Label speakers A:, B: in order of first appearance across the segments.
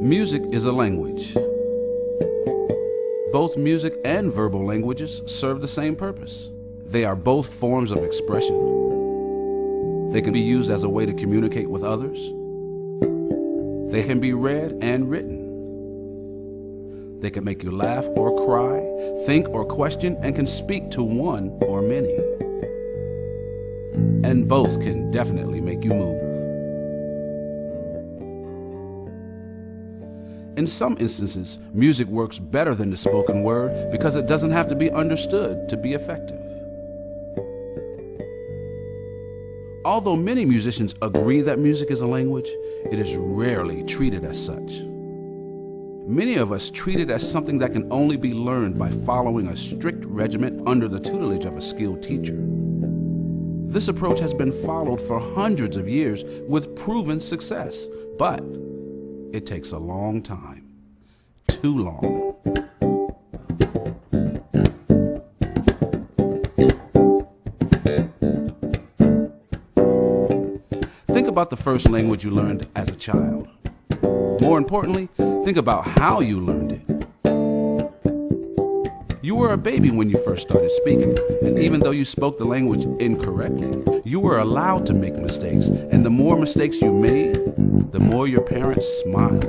A: Music is a language. Both music and verbal languages serve the same purpose. They are both forms of expression. They can be used as a way to communicate with others. They can be read and written. They can make you laugh or cry, think or question, and can speak to one or many. And both can definitely make you move. In some instances, music works better than the spoken word because it doesn't have to be understood to be effective. Although many musicians agree that music is a language, it is rarely treated as such. Many of us treat it as something that can only be learned by following a strict regimen under the tutelage of a skilled teacher. This approach has been followed for hundreds of years with proven success, but it takes a long time. Too long. Think about the first language you learned as a child. More importantly, think about how you learned it. You were a baby when you first started speaking, and even though you spoke the language incorrectly, you were allowed to make mistakes, and the more mistakes you made, the more your parents smiled.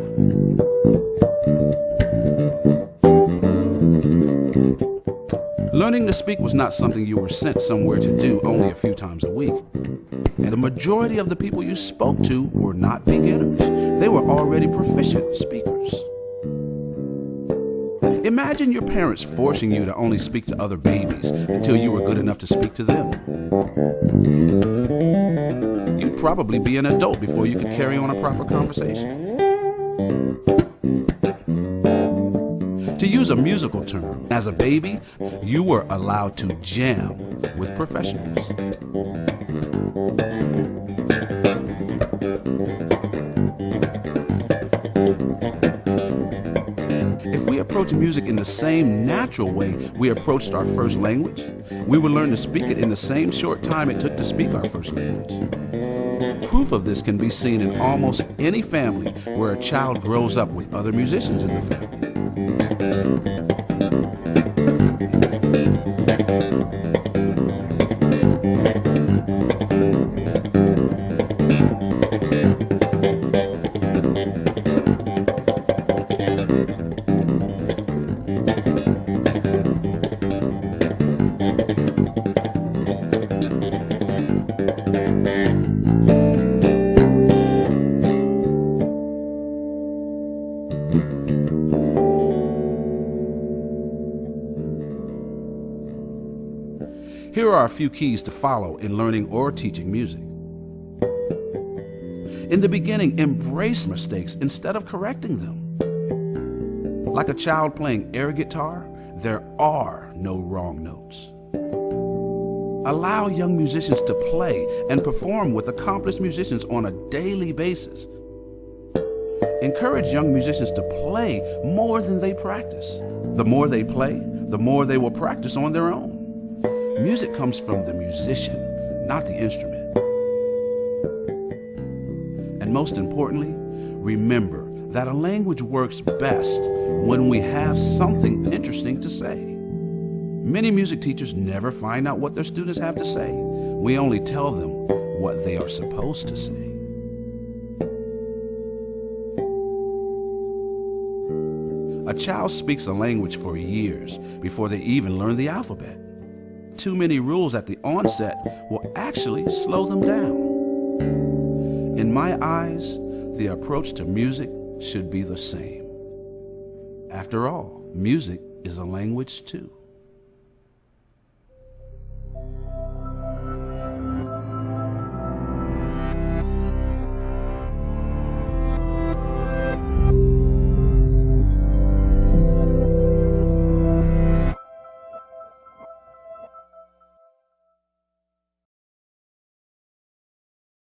A: Learning to speak was not something you were sent somewhere to do only a few times a week. And the majority of the people you spoke to were not beginners. They were already proficient speakers. Imagine your parents forcing you to only speak to other babies until you were good enough to speak to them. You'd probably be an adult before you could carry on a proper conversation. To use a musical term, as a baby, you were allowed to jam with professionals. If we approach music in the same natural way we approached our first language, we would learn to speak it in the same short time it took to speak our first language. Proof of this can be seen in almost any family where a child grows up with other musicians in the family. Here are a few keys to follow in learning or teaching music. In the beginning, embrace mistakes instead of correcting them. Like a child playing air guitar, there are no wrong notes. Allow young musicians to play and perform with accomplished musicians on a daily basis. Encourage young musicians to play more than they practice. The more they play, the more they will practice on their own. Music comes from the musician, not the instrument. And most importantly, remember that a language works best when we have something interesting to say. Many music teachers never find out what their students have to say. We only tell them what they are supposed to say. A child speaks a language for years before they even learn the alphabet. Too many rules at the onset will actually slow them down. In my eyes, the approach to music should be the same. After all, music is a language too.